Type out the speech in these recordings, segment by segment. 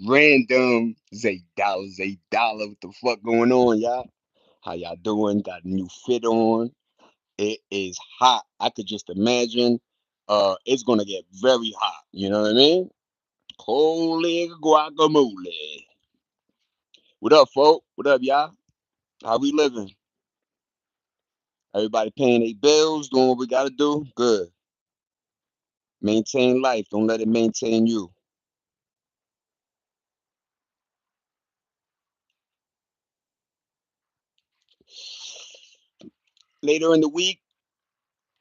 Random $8. What the fuck going on, y'all? How y'all doing? Got a new fit on. It is hot. I could just imagine. It's gonna get very hot. You know what I mean? Holy guacamole. What up, folk? What up, y'all? How we living? Everybody paying their bills, doing what we gotta do. Good. Maintain life. Don't let it maintain you. Later in the week,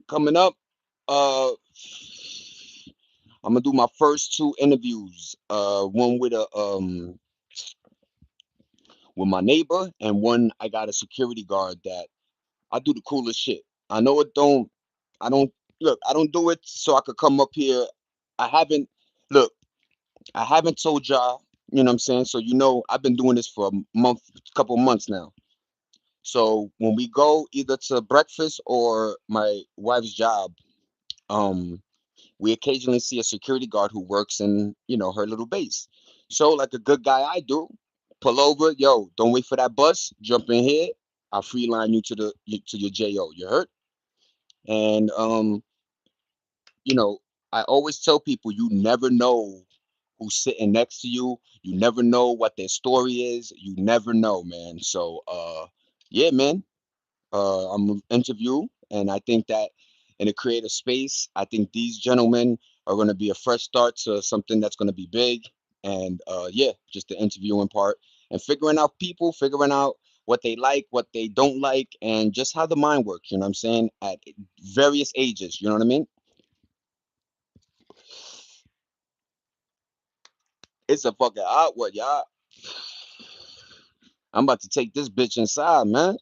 coming up, uh, I'm gonna do my first two interviews. One with my neighbor, and one I got a security guard that I do the coolest shit. I know it don't. I don't look. I don't do it so I could come up here. I haven't look. I haven't told y'all. You know what I'm saying? So I've been doing this for couple months now. So when we go either to breakfast or my wife's job, um, we occasionally see a security guard who works in, her little base. So, like a good guy I do, pull over, yo, don't wait for that bus, jump in here, I'll free line you to your JO. You heard? And you know, I always tell people you never know who's sitting next to you. You never know what their story is. You never know, man. So yeah, man. I'm gonna interview, and I think that in a creative space, I think these gentlemen are going to be a fresh start to something that's going to be big. And yeah, just the interviewing part and figuring out people, figuring out what they like, what they don't like, and just how the mind works. You know what I'm saying? At various ages. You know what I mean? It's a fucking odd one, y'all. I'm about to take this bitch inside, man.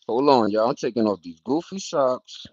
Hold on, y'all. I'm taking off these goofy socks.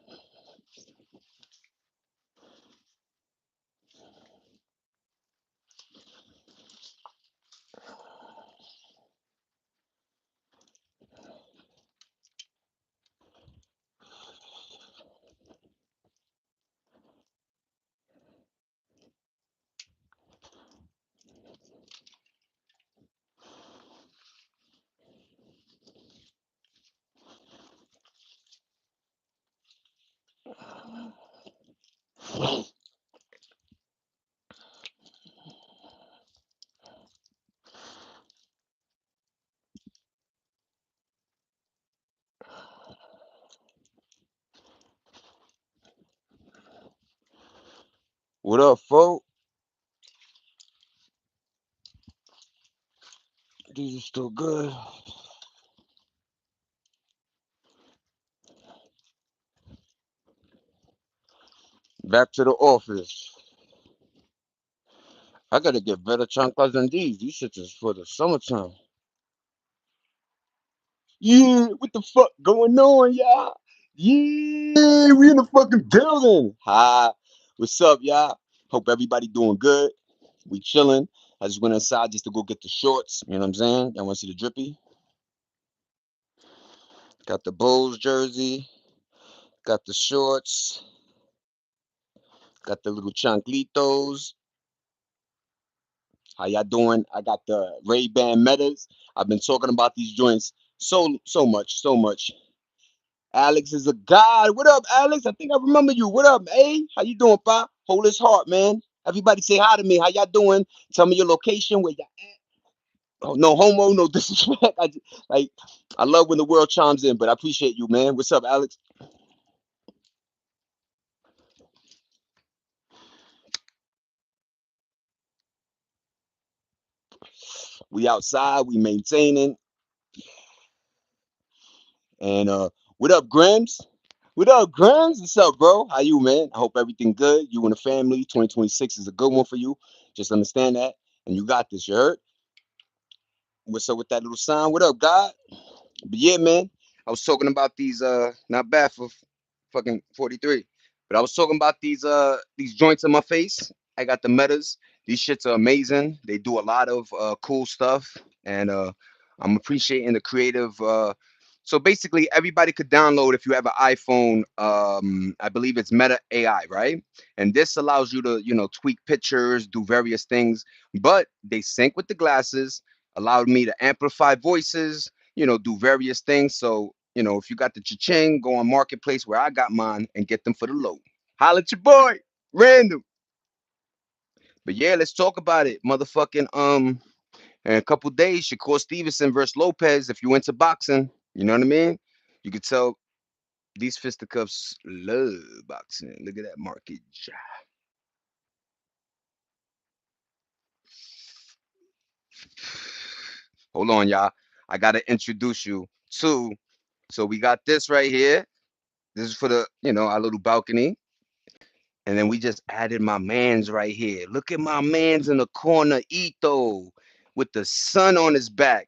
What up, folks? These are still good. Back to the office. I gotta get better chanclas than these. These shits is for the summertime. Yeah, what the fuck going on, y'all? Yeah, we in the fucking building. Hi, what's up, y'all? Hope everybody doing good. We chilling. I just went inside just to go get the shorts. You know what I'm saying? Y'all want to see the drippy? Got the Bulls jersey. Got the shorts. Got the little chanclitos. How y'all doing? I got the Ray-Ban Metas. I've been talking about these joints so much. Alex is a god. What up, Alex? I think I remember you. What up, A? How you doing, pa? Hold his heart, man. Everybody say hi to me. How y'all doing? Tell me your location, where y'all at. Oh, no homo, no disrespect. Like, I love when the world chimes in, but I appreciate you, man. What's up, Alex? We outside, we maintaining. And what up, Grims? What up, Grims? What's up, bro? How you, man? I hope everything good. You and the family. 2026 is a good one for you. Just understand that, and you got this. You heard? What's up with that little sign? What up, God? But yeah, man, I was talking about these not bad for fucking 43. But I was talking about these joints on my face. I got the metas. These shits are amazing. They do a lot of cool stuff, and I'm appreciating the creative So basically, everybody could download if you have an iPhone. I believe it's Meta AI, right? And this allows you to, tweak pictures, do various things, but they sync with the glasses, allowed me to amplify voices, do various things. So, if you got the cha-ching, go on Marketplace where I got mine and get them for the low. Holla at your boy, random. But yeah, let's talk about it. Motherfucking, in a couple days, Shakur Stevenson versus Lopez. If you into boxing, you know what I mean? You could tell these fisticuffs love boxing. Look at that markage. Hold on, y'all. I gotta introduce you to. So we got this right here. This is for the, our little balcony. And then we just added my man's right here. Look at my man's in the corner, Ito, with the sun on his back.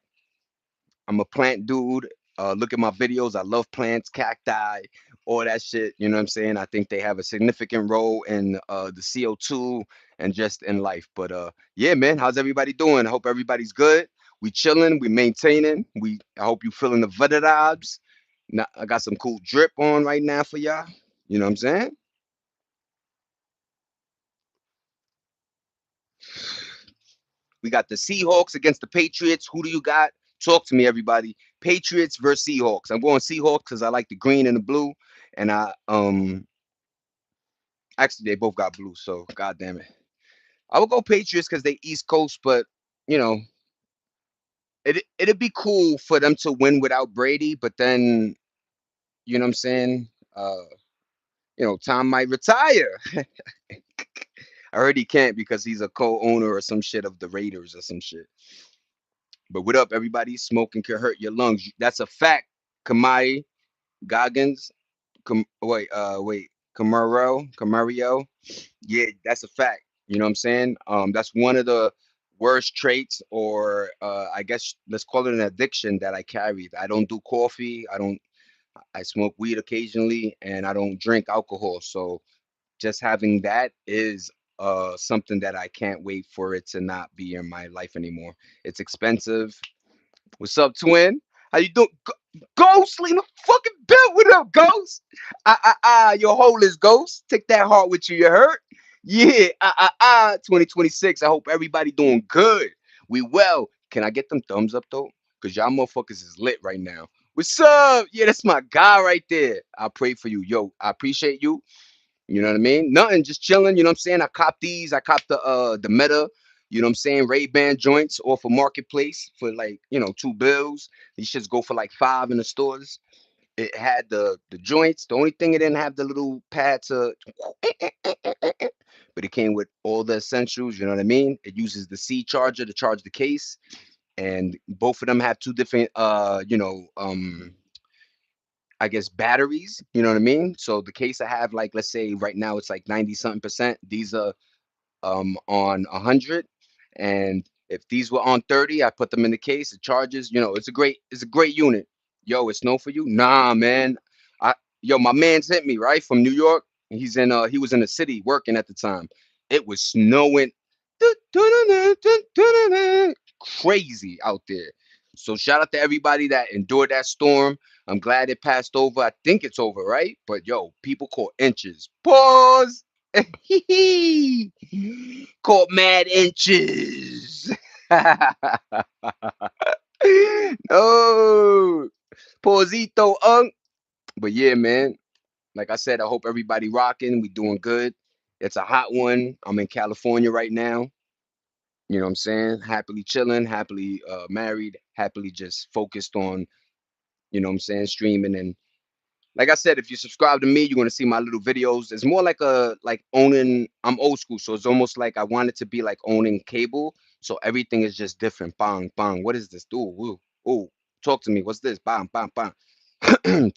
I'm a plant dude. Look at my videos. I love plants, cacti, all that shit. You know what I'm saying? I think they have a significant role in the CO2 and just in life. But yeah, man, how's everybody doing? I hope everybody's good. We chilling. We maintaining. I hope you feeling the vibes. Now, I got some cool drip on right now for y'all. You know what I'm saying? We got the Seahawks against the Patriots. Who do you got? Talk to me, everybody. Patriots versus Seahawks. I'm going Seahawks because I like the green and the blue. And actually they both got blue, so god damn it. I would go Patriots because they East Coast, but you know, it'd be cool for them to win without Brady, but then you know what I'm saying? Uh, Tom might retire. I heard he can't because he's a co-owner or some shit of the Raiders or some shit. But what up, everybody? Smoking can hurt your lungs. That's a fact. Kamai Goggins. Wait. Camario. Yeah, that's a fact. You know what I'm saying? That's one of the worst traits, or I guess let's call it an addiction that I carry. I don't do coffee. I smoke weed occasionally, and I don't drink alcohol. So just having that is something that I can't wait for it to not be in my life anymore. It's expensive. What's up, twin? How you doing? Ghost, lean the fucking belt. What up, Ghost? Your hole is Ghost. Take that heart with you. You hurt? Yeah. 2026. I hope everybody doing good. We well. Can I get them thumbs up though? Cause y'all motherfuckers is lit right now. What's up? Yeah, that's my guy right there. I pray for you, yo. I appreciate you. You know what I mean? Nothing, just chilling. You know what I'm saying? I copped these. I copped the Meta. You know what I'm saying? Ray-Ban joints off a marketplace for like $2. These shits go for like five in the stores. It had the joints. The only thing it didn't have the little pad to, but it came with all the essentials. You know what I mean? It uses the C charger to charge the case, and both of them have two different I guess batteries, you know what I mean? So the case I have, like, let's say right now it's like 90 something percent. These are on 100, and if these were on 30, I put them in the case. It charges. It's a great unit. Yo, it's snow for you? Nah, man. I my man sent me right from New York. He was in the city working at the time. It was snowing crazy out there. So shout out to everybody that endured that storm. I'm glad it passed over. I think it's over, right? But yo, people caught inches. Pause. Caught mad inches. No. Pausito, unk. But yeah, man. Like I said, I hope everybody rocking. We doing good. It's a hot one. I'm in California right now. You know what I'm saying? Happily chilling, happily married, happily just focused on, what I'm saying, streaming. And like I said, if you subscribe to me, you're gonna see my little videos. It's more like owning. I'm old school, so it's almost like I want it to be like owning cable. So everything is just different. Bang, bang. What is this? Ooh, ooh, ooh. Talk to me. What's this? Bang, bang, bang.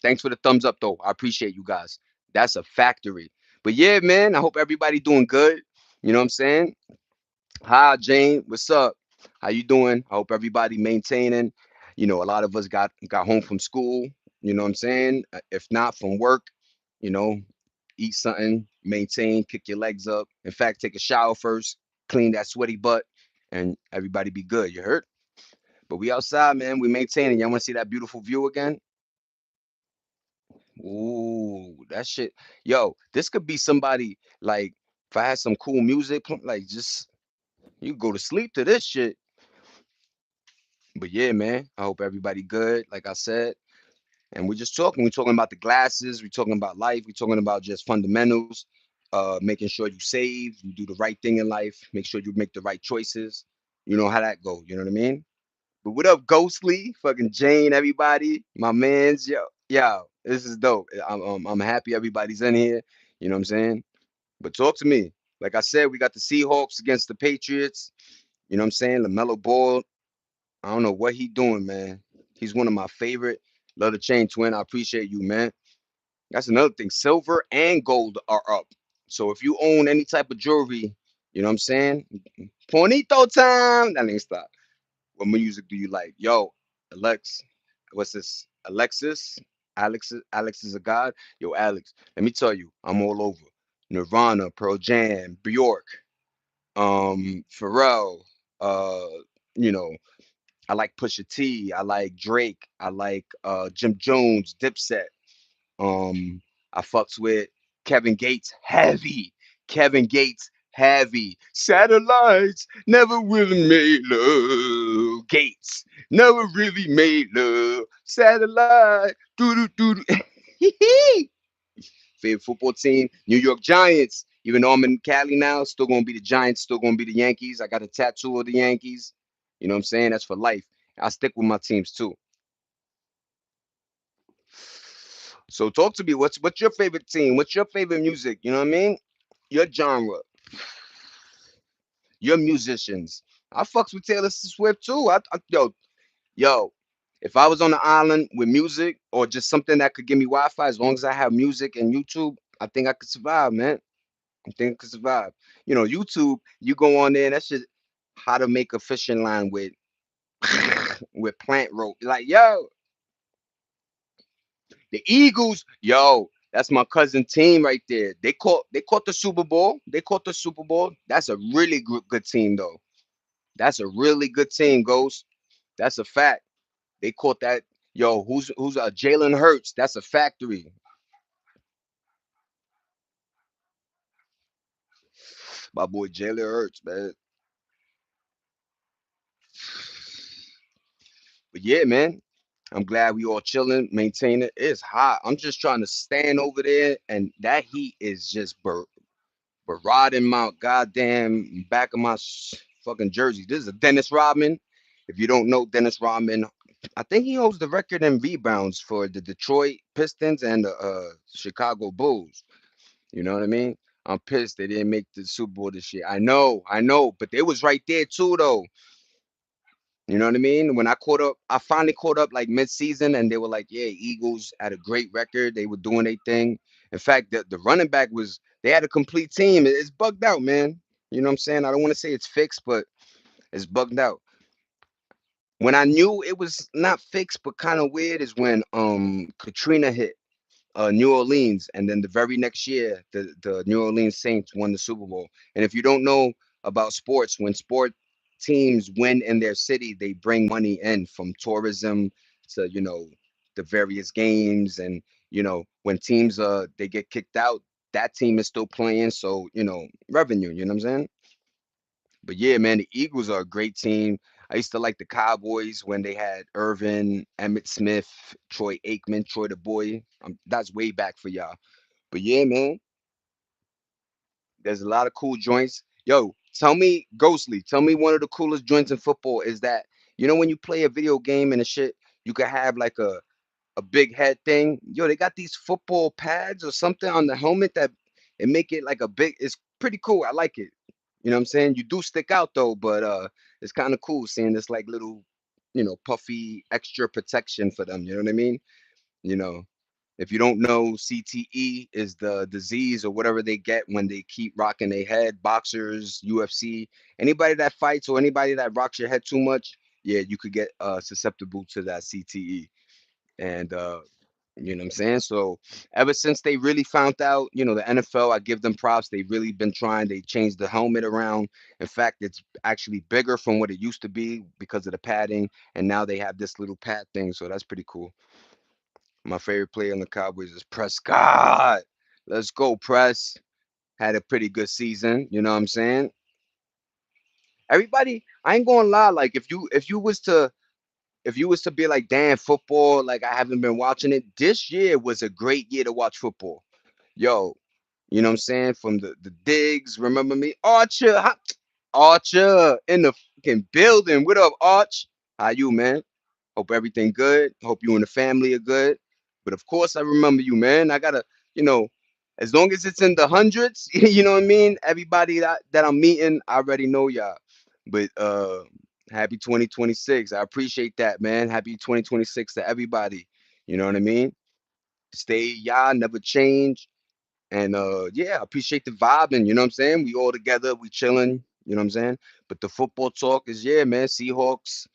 Thanks for the thumbs up, though. I appreciate you guys. That's a factory. But yeah, man, I hope everybody doing good. You know what I'm saying? Hi, Jane. What's up? How you doing? I hope everybody maintaining. A lot of us got home from school. You know what I'm saying? If not from work, you know, eat something, maintain, kick your legs up. In fact, take a shower first, clean that sweaty butt, and everybody be good. You heard? But we outside, man. We maintaining. Y'all want to see that beautiful view again? Ooh, that shit. Yo, this could be somebody like if I had some cool music, like just you go to sleep to this shit. But yeah, man, I hope everybody good. Like I said, and we're just talking. We're talking about the glasses. We're talking about life. We're talking about just fundamentals. Making sure you save, you do the right thing in life. Make sure you make the right choices. You know how that go. You know what I mean? But what up, Ghostly? Fucking Jane, everybody. My man's yo. This is dope. I'm happy everybody's in here. You know what I'm saying? But talk to me. Like I said, we got the Seahawks against the Patriots. You know what I'm saying? LaMelo Ball. I don't know what he doing, man. He's one of my favorite. Love the chain twin. I appreciate you, man. That's another thing. Silver and gold are up. So if you own any type of jewelry, you know what I'm saying? Pornito time. That ain't stop. What music do you like? Yo, Alex, what's this? Alex is a god. Yo, Alex, let me tell you, I'm all over. Nirvana, Pearl Jam, Bjork, Pharrell, uh, you know, I like Pusha T, I like Drake, I like Jim Jones, Dipset. Um, I fucks with Kevin Gates heavy. Kevin Gates heavy. Satellites never really made love. Gates never really made love. Satellite. Doo doo doo doo. Favorite football team, New York Giants. Even though I'm in Cali now, still gonna be the Giants, still gonna be the Yankees. I got a tattoo of the Yankees. You know what I'm saying? That's for life. I stick with my teams too. So talk to me. What's your favorite team? What's your favorite music? You know what I mean? Your genre, your musicians. I fucks with Taylor Swift too. Yo, if I was on the island with music or just something that could give me Wi-Fi, as long as I have music and YouTube, I think I could survive, man. I think I could survive. You know, YouTube, you go on there, that's just how to make a fishing line with with plant rope. Like, yo, the Eagles, yo, that's my cousin team right there. They caught the Super Bowl. They caught the Super Bowl. That's a really good team though. That's a really good team, Ghost. That's a fact. They caught that. Yo, who's Jalen Hurts? That's a factory. My boy Jalen Hurts, man. But yeah, man. I'm glad we all chilling, maintaining. It's hot. I'm just trying to stand over there, and that heat is just Baradin Mount, goddamn back of my fucking jersey. This is a Dennis Rodman. If you don't know Dennis Rodman, I think he holds the record in rebounds for the Detroit Pistons and the Chicago Bulls. You know what I mean? I'm pissed they didn't make the Super Bowl this year. I know, but they was right there too, though. You know what I mean? When I caught up, I finally caught up like mid-season, and they were like, "Yeah, Eagles had a great record. They were doing their thing." In fact, the running back was they had a complete team. It's bugged out, man. You know what I'm saying? I don't want to say it's fixed, but it's bugged out. When I knew it was not fixed, but kind of weird, is when Katrina hit New Orleans, and then the very next year, the New Orleans Saints won the Super Bowl. And if you don't know about sports, when sport teams win in their city, they bring money in from tourism to the various games, and when teams they get kicked out, that team is still playing, so revenue. You know what I'm saying? But yeah, man, the Eagles are a great team. I used to like the Cowboys when they had Irvin, Emmett Smith, Troy Aikman, Troy the Boy. That's way back for y'all. But yeah, man, there's a lot of cool joints. Yo, tell me, Ghostly, tell me one of the coolest joints in football is that, when you play a video game and a shit, you could have like a big head thing. Yo, they got these football pads or something on the helmet that it make it like a big, it's pretty cool. I like it. You know what I'm saying? You do stick out though, but it's kind of cool seeing this like little, puffy extra protection for them. You know what I mean? You know, if you don't know, CTE is the disease or whatever they get when they keep rocking their head. Boxers, UFC, anybody that fights or anybody that rocks your head too much, yeah, you could get susceptible to that CTE. And you know what I'm saying? So ever since they really found out, the NFL, I give them props. They've really been trying. They changed the helmet around. In fact, it's actually bigger from what it used to be because of the padding. And now they have this little pad thing. So that's pretty cool. My favorite player on the Cowboys is Prescott. Let's go, Press. Had a pretty good season. You know what I'm saying? Everybody, I ain't gonna lie. Like if you was to be like, damn, football, like I haven't been watching it. This year was a great year to watch football. Yo, you know what I'm saying? From the digs, remember me? Archer, Archer in the fucking building. What up, Arch? How you, man? Hope everything good. Hope you and the family are good. But of course, I remember you, man. I gotta, you know, as long as it's in the hundreds, you know what I mean. Everybody that I'm meeting, I already know y'all. But happy 2026. I appreciate that, man. Happy 2026 to everybody. You know what I mean. Stay y'all, never change. And yeah, I appreciate the vibe, and you know what I'm saying? We all together, we chilling, you know what I'm saying? But the football talk is, yeah, man, Seahawks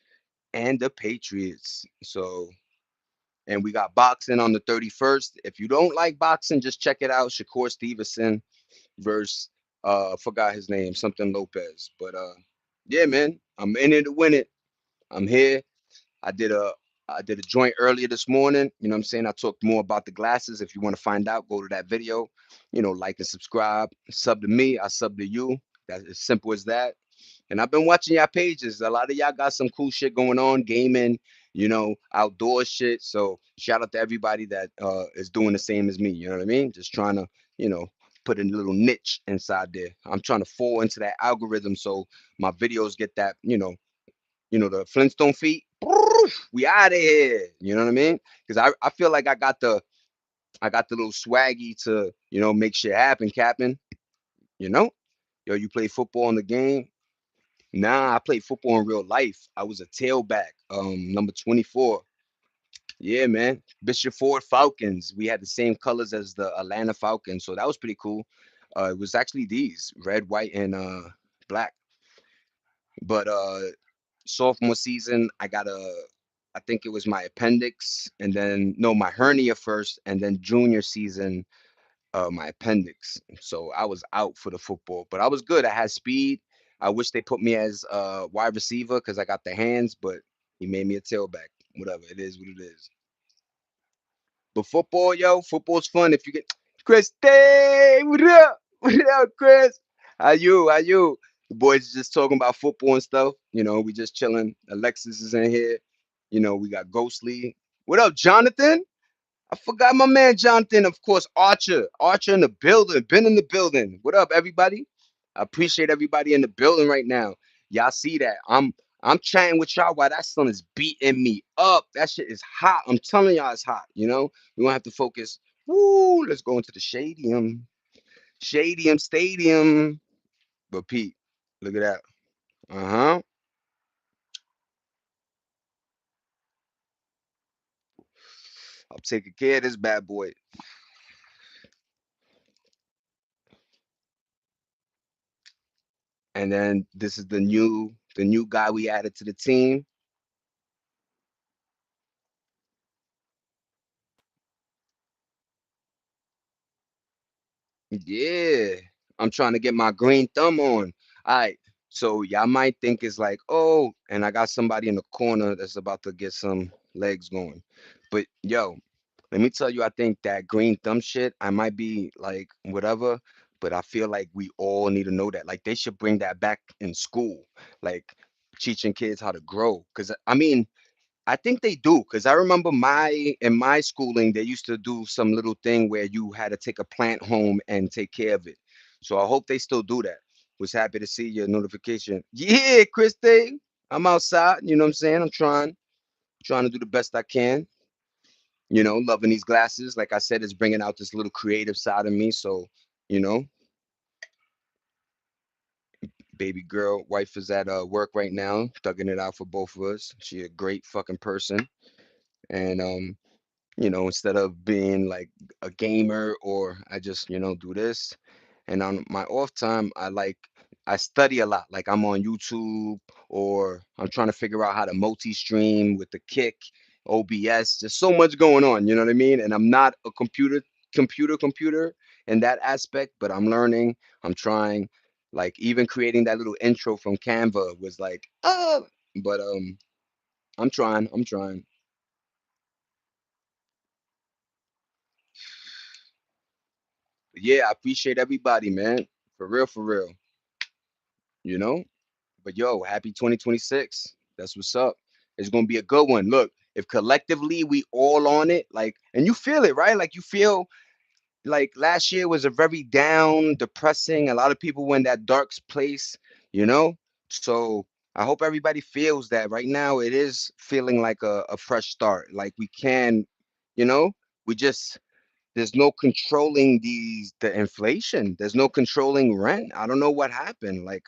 and the Patriots. So, and we got boxing on the 31st. If you don't like boxing, just check it out. Shakur Stevenson versus forgot his name, something Lopez. But yeah, man, I'm in it to win it. I'm here. I did a I did a joint earlier this morning. You know what I'm saying? I talked more about the glasses. If you want to find out, go to that video. Like and subscribe. Sub to me, I sub to you. That's as simple as that. And I've been watching y'all pages. A lot of y'all got some cool shit going on, gaming, outdoor shit. So shout out to everybody that is doing the same as me. You know what I mean? Just trying to, you know, put a little niche inside there. I'm trying to fall into that algorithm so my videos get that, the Flintstone feet. We out of here. You know what I mean? Because I feel like I got the little swaggy to, make shit happen, Captain. You know? Yo, you play football in the game. Nah, I played football in real life. I was a tailback, number 24. Yeah, man. Bishop Ford Falcons. We had the same colors as the Atlanta Falcons, so that was pretty cool. It was actually these red, white, and black. But sophomore season, I think it was my appendix, and then no, my hernia first, and then junior season, my appendix. So I was out for the football, but I was good. I had speed. I wish they put me as wide receiver because I got the hands, but he made me a tailback. Whatever, it is what it is. But football, yo, football's fun if you get Chris. What up? What up, Chris? How you? How you? The boys just talking about football and stuff. We just chilling. Alexis is in here. We got Ghostly. What up, Jonathan? I forgot my man Jonathan, of course, Archer. Archer in the building. Been in the building. What up, everybody? I appreciate everybody in the building right now. Y'all see that? I'm chatting with y'all while that sun is beating me up. That shit is hot. I'm telling y'all it's hot, We don't have to focus. Woo, let's go into the shadium. Shadium Stadium. But Pete, look at that. Uh-huh. I'm taking care of this bad boy. And then this is the new guy we added to the team. Yeah, I'm trying to get my green thumb on. All right, so y'all might think it's like, oh, and I got somebody in the corner that's about to get some legs going. But yo, let me tell you, I think that green thumb shit, I might be like whatever, but I feel like we all need to know that. Like they should bring that back in school, like teaching kids how to grow. Because I mean, I think they do, because I remember in my schooling, they used to do some little thing where you had to take a plant home and take care of it. So I hope they still do that. Was happy to see your notification. Yeah, Christy, I'm outside. You know what I'm saying? I'm trying to do the best I can. Loving these glasses. Like I said, it's bringing out this little creative side of me. So, you know, baby girl, wife is at work right now, thugging it out for both of us. She a great fucking person. And instead of being like a gamer or I just, do this. And on my off time, I study a lot. Like I'm on YouTube or I'm trying to figure out how to multi-stream with the kick, OBS. There's so much going on, you know what I mean? And I'm not a computer in that aspect, but I'm learning, I'm trying. Like even creating that little intro from Canva was like, but I'm trying. Yeah, I appreciate everybody, man. For real, for real. You know? But yo, happy 2026. That's what's up. It's gonna be a good one. Look, if collectively we all on it, like, and you feel it, right? Like you feel like last year was a very down, depressing. A lot of people were in that dark place, you know? So I hope everybody feels that right now it is feeling like a fresh start. Like we can, you know, we just there's no controlling the inflation. There's no controlling rent. I don't know what happened. Like,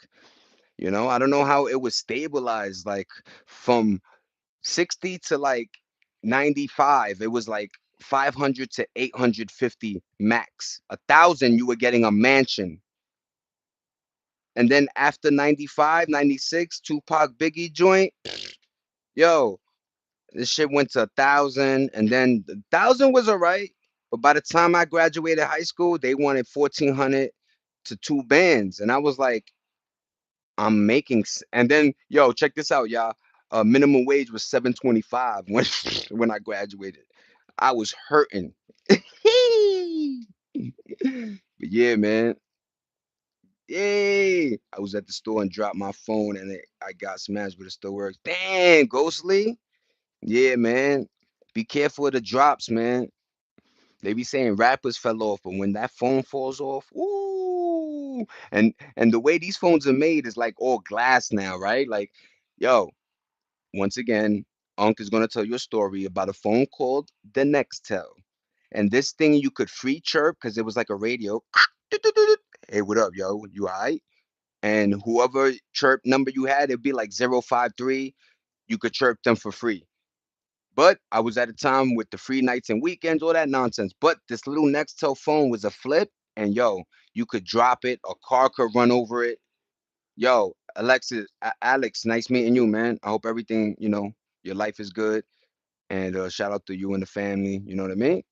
I don't know how it was stabilized. Like from 60 to like 95, it was like 500 to 850 max. 1,000, you were getting a mansion. And then after 95, 96, Tupac Biggie joint, yo, this shit went to 1,000. And then 1,000 was all right. But by the time I graduated high school, they wanted 1,400 to two bands. And I was like, I'm making, and then yo, check this out, y'all. Minimum wage was 7.25 when when I graduated. I was hurting. But yeah, man. Yay! I was at the store and dropped my phone, and I got smashed, but it still works. Damn, Ghostly. Yeah, man. Be careful of the drops, man. They be saying rappers fell off, but when that phone falls off, ooh. And the way these phones are made is like all glass now, right? Like, yo, once again, Unc is gonna tell you a story about a phone called the Nextel. And this thing you could free chirp because it was like a radio. Hey, what up, yo? You all right? And whoever chirp number you had, it'd be like 053. You could chirp them for free. But I was at a time with the free nights and weekends, all that nonsense. But this little Nextel phone was a flip, and yo, you could drop it, a car could run over it. Yo, Alexis, Alex, nice meeting you, man. I hope everything, your life is good, and shout out to you and the family. You know what I mean?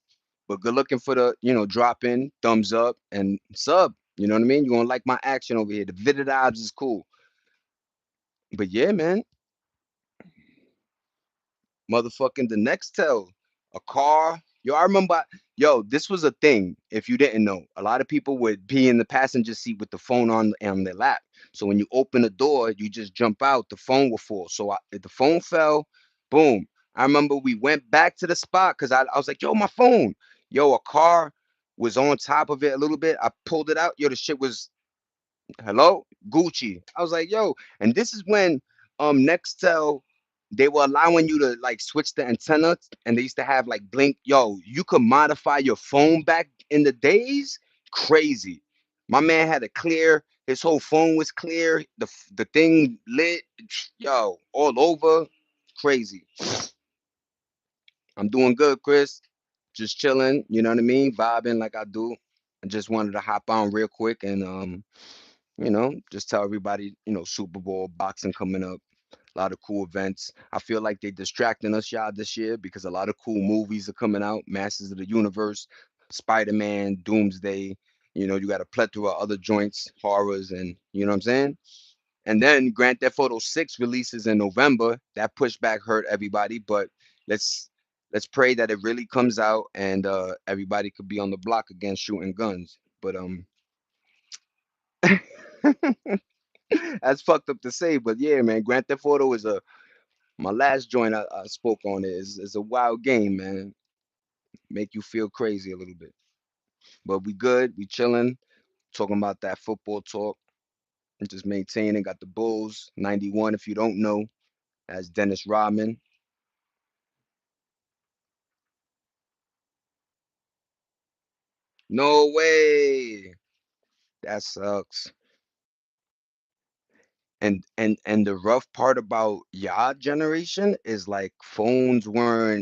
But good looking for the, drop in, thumbs up, and sub. You know what I mean? You're gonna like my action over here. The Vidid Obs is cool. But yeah, man. Motherfucking the Nextel, a car. Yo, I remember. Yo, this was a thing. If you didn't know, a lot of people would be in the passenger seat with the phone on their lap. So when you open the door, you just jump out. The phone will fall. So if the phone fell, boom. I remember we went back to the spot because I was like, yo, my phone. Yo, a car was on top of it a little bit. I pulled it out. Yo, the shit was hello Gucci. I was like, yo, and this is when Nextel, they were allowing you to like switch the antenna, and they used to have like blink. Yo, you could modify your phone back in the days. Crazy. My man had a clear. His whole phone was clear. The thing lit. Yo, all over. Crazy. I'm doing good, Chris. Just chilling. You know what I mean? Vibing like I do. I just wanted to hop on real quick and just tell everybody, Super Bowl, boxing coming up, a lot of cool events. I feel like they distracting us, y'all, this year because a lot of cool movies are coming out. Masters of the Universe, Spider-Man, Doomsday. You got a plethora of other joints, horrors, and you know what I'm saying? And then Grand Theft Auto 6 releases in November. That pushback hurt everybody, but let's let's pray that it really comes out and everybody could be on the block again shooting guns. But that's fucked up to say, but yeah, man, Grand Theft Auto is my last joint I spoke on is a wild game, man. Make you feel crazy a little bit. But we good, we chilling, talking about that football talk and just maintaining. Got the Bulls, 91 if you don't know. That's Dennis Rodman. No way. That sucks. And the rough part about y'all generation is like phones weren't